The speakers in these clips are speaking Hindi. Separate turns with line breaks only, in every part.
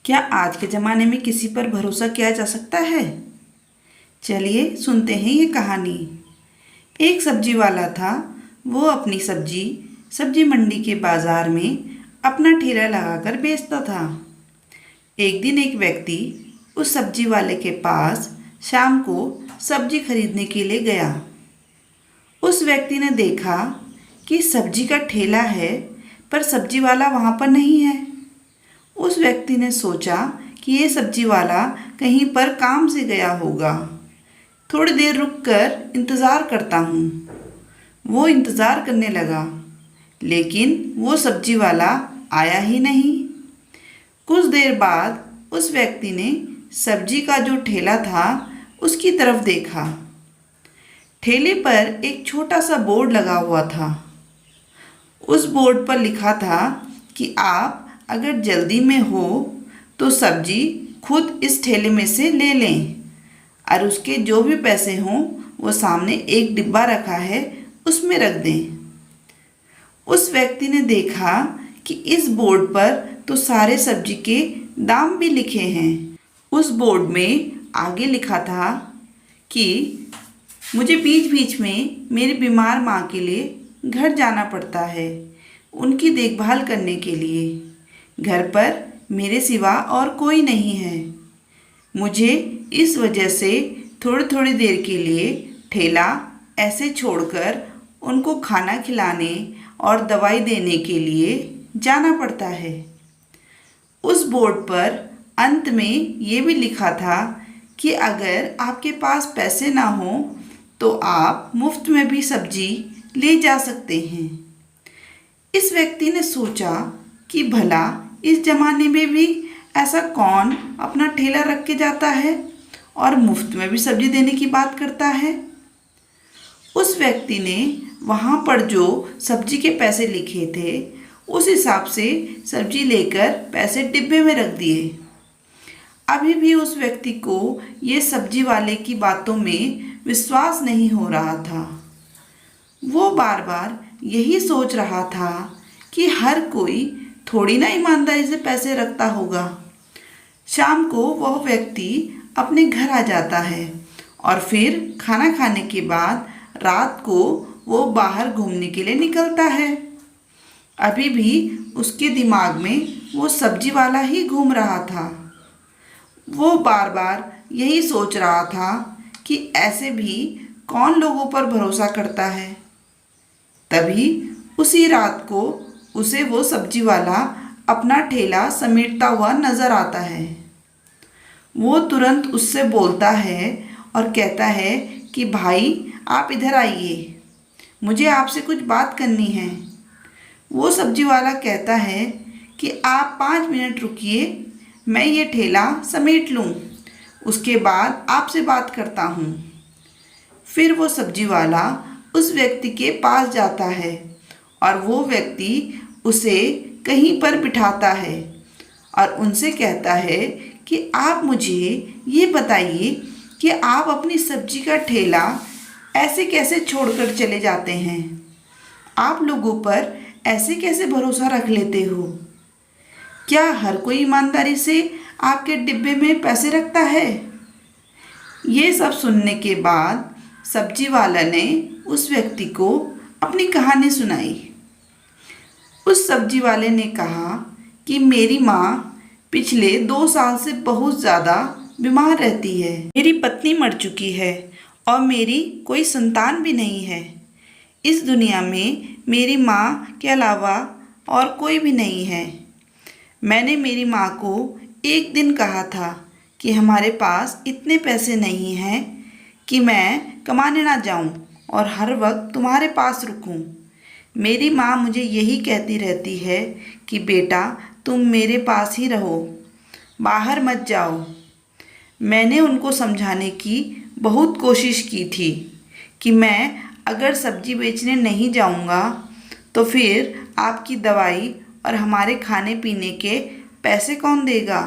क्या आज के ज़माने में किसी पर भरोसा किया जा सकता है? चलिए सुनते हैं ये कहानी। एक सब्जी वाला था। वो अपनी सब्जी मंडी के बाज़ार में अपना ठेला लगाकर बेचता था। एक दिन एक व्यक्ति उस सब्जी वाले के पास शाम को सब्जी खरीदने के लिए गया। उस व्यक्ति ने देखा कि सब्जी का ठेला है, पर सब्जी वाला वहाँ पर नहीं है। उस व्यक्ति ने सोचा कि ये सब्जी वाला कहीं पर काम से गया होगा। थोड़ी देर रुककर इंतज़ार करता हूँ। वो इंतज़ार करने लगा, लेकिन वो सब्जी वाला आया ही नहीं। कुछ देर बाद उस व्यक्ति ने सब्जी का जो ठेला था उसकी तरफ देखा। ठेले पर एक छोटा सा बोर्ड लगा हुआ था। उस बोर्ड पर लिखा था कि आप अगर जल्दी में हो तो सब्जी खुद इस ठेले में से ले लें, और उसके जो भी पैसे हों वो सामने एक डिब्बा रखा है उसमें रख दें। उस व्यक्ति ने देखा कि इस बोर्ड पर तो सारे सब्जी के दाम भी लिखे हैं। उस बोर्ड में आगे लिखा था कि मुझे बीच बीच में मेरी बीमार माँ के लिए घर जाना पड़ता है, उनकी देखभाल करने के लिए। घर पर मेरे सिवा और कोई नहीं है। मुझे इस वजह से थोड़ी थोड़ी देर के लिए ठेला ऐसे छोड़कर उनको खाना खिलाने और दवाई देने के लिए जाना पड़ता है। उस बोर्ड पर अंत में ये भी लिखा था कि अगर आपके पास पैसे ना हो तो आप मुफ्त में भी सब्जी ले जा सकते हैं। इस व्यक्ति ने सोचा कि भला इस ज़माने में भी ऐसा कौन अपना ठेला रख के जाता है और मुफ्त में भी सब्जी देने की बात करता है। उस व्यक्ति ने वहाँ पर जो सब्जी के पैसे लिखे थे उस हिसाब से सब्जी लेकर पैसे डिब्बे में रख दिए। अभी भी उस व्यक्ति को ये सब्जी वाले की बातों में विश्वास नहीं हो रहा था। वो बार बार यही सोच रहा था कि हर कोई थोड़ी ना ईमानदारी से पैसे रखता होगा। शाम को वह व्यक्ति अपने घर आ जाता है और फिर खाना खाने के बाद रात को वो बाहर घूमने के लिए निकलता है। अभी भी उसके दिमाग में वो सब्जी वाला ही घूम रहा था। वो बार बार यही सोच रहा था कि ऐसे भी कौन लोगों पर भरोसा करता है। तभी उसी रात को उसे वो सब्जी वाला अपना ठेला समेटता हुआ नज़र आता है। वो तुरंत उससे बोलता है और कहता है कि भाई आप इधर आइए, मुझे आपसे कुछ बात करनी है। वो सब्जी वाला कहता है कि आप 5 मिनट रुकिए, मैं ये ठेला समेट लूँ, उसके बाद आपसे बात करता हूँ। फिर वो सब्जी वाला उस व्यक्ति के पास जाता है और वो व्यक्ति उसे कहीं पर बिठाता है और उनसे कहता है कि आप मुझे ये बताइए कि आप अपनी सब्जी का ठेला ऐसे कैसे छोड़कर चले जाते हैं। आप लोगों पर ऐसे कैसे भरोसा रख लेते हो? क्या हर कोई ईमानदारी से आपके डिब्बे में पैसे रखता है? ये सब सुनने के बाद सब्जी वाला ने उस व्यक्ति को अपनी कहानी सुनाई। उस सब्जी वाले ने कहा कि मेरी माँ पिछले 2 साल से बहुत ज़्यादा बीमार रहती है। मेरी पत्नी मर चुकी है और मेरी कोई संतान भी नहीं है। इस दुनिया में मेरी माँ के अलावा और कोई भी नहीं है। मैंने मेरी माँ को एक दिन कहा था कि हमारे पास इतने पैसे नहीं हैं कि मैं कमाने ना जाऊँ और हर वक्त तुम्हारे पास रुकूँ। मेरी माँ मुझे यही कहती रहती है कि बेटा तुम मेरे पास ही रहो, बाहर मत जाओ। मैंने उनको समझाने की बहुत कोशिश की थी कि मैं अगर सब्जी बेचने नहीं जाऊँगा तो फिर आपकी दवाई और हमारे खाने पीने के पैसे कौन देगा।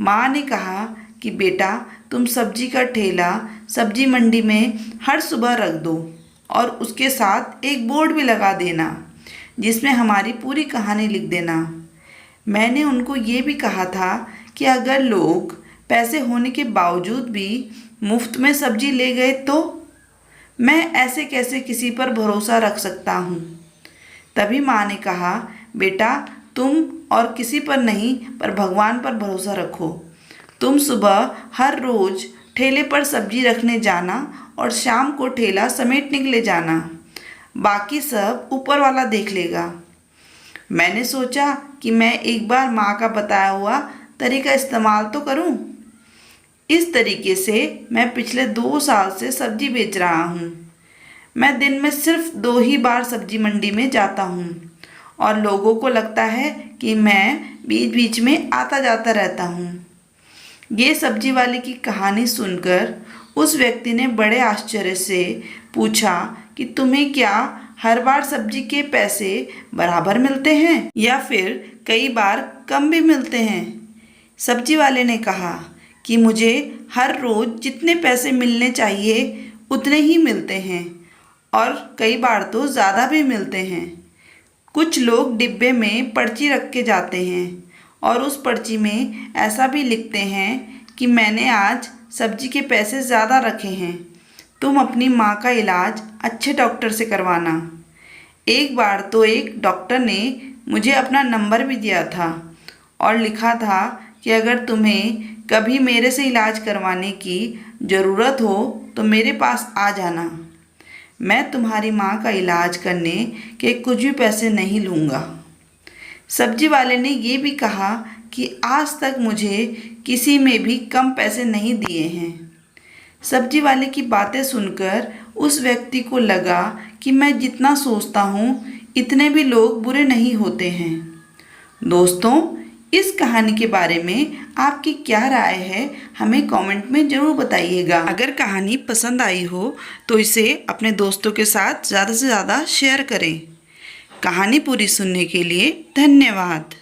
माँ ने कहा कि बेटा तुम सब्जी का ठेला सब्जी मंडी में हर सुबह रख दो और उसके साथ एक बोर्ड भी लगा देना जिसमें हमारी पूरी कहानी लिख देना। मैंने उनको ये भी कहा था कि अगर लोग पैसे होने के बावजूद भी मुफ्त में सब्जी ले गए तो मैं ऐसे कैसे किसी पर भरोसा रख सकता हूँ। तभी माँ ने कहा, बेटा तुम और किसी पर नहीं पर भगवान पर भरोसा रखो। तुम सुबह हर रोज ठेले पर सब्जी रखने जाना और शाम को ठेला समेटने के लिए जाना। बाकी सब ऊपर वाला देख लेगा। मैंने सोचा कि मैं एक बार माँ का बताया हुआ तरीका इस्तेमाल तो करूँ। इस तरीके से मैं पिछले 2 साल से सब्जी बेच रहा हूँ। मैं दिन में सिर्फ 2 ही बार सब्जी मंडी में जाता हूँ और लोगों को लगता है कि मैं बीच बीच में आता जाता रहता हूँ। ये सब्जी वाले की कहानी सुनकर उस व्यक्ति ने बड़े आश्चर्य से पूछा कि तुम्हें क्या हर बार सब्जी के पैसे बराबर मिलते हैं या फिर कई बार कम भी मिलते हैं। सब्जी वाले ने कहा कि मुझे हर रोज़ जितने पैसे मिलने चाहिए उतने ही मिलते हैं और कई बार तो ज़्यादा भी मिलते हैं। कुछ लोग डिब्बे में पर्ची रख के जाते हैं और उस पर्ची में ऐसा भी लिखते हैं कि मैंने आज सब्जी के पैसे ज़्यादा रखे हैं, तुम अपनी माँ का इलाज अच्छे डॉक्टर से करवाना। एक बार तो एक डॉक्टर ने मुझे अपना नंबर भी दिया था और लिखा था कि अगर तुम्हें कभी मेरे से इलाज करवाने की ज़रूरत हो तो मेरे पास आ जाना। मैं तुम्हारी माँ का इलाज करने के कुछ भी पैसे नहीं लूँगा। सब्जी वाले ने ये भी कहा कि आज तक मुझे किसी में भी कम पैसे नहीं दिए हैं। सब्जी वाले की बातें सुनकर उस व्यक्ति को लगा कि मैं जितना सोचता हूँ इतने भी लोग बुरे नहीं होते हैं। दोस्तों, इस कहानी के बारे में आपकी क्या राय है हमें कमेंट में ज़रूर बताइएगा। अगर कहानी पसंद आई हो तो इसे अपने दोस्तों के साथ ज़्यादा से ज़्यादा शेयर करें। कहानी पूरी सुनने के लिए धन्यवाद।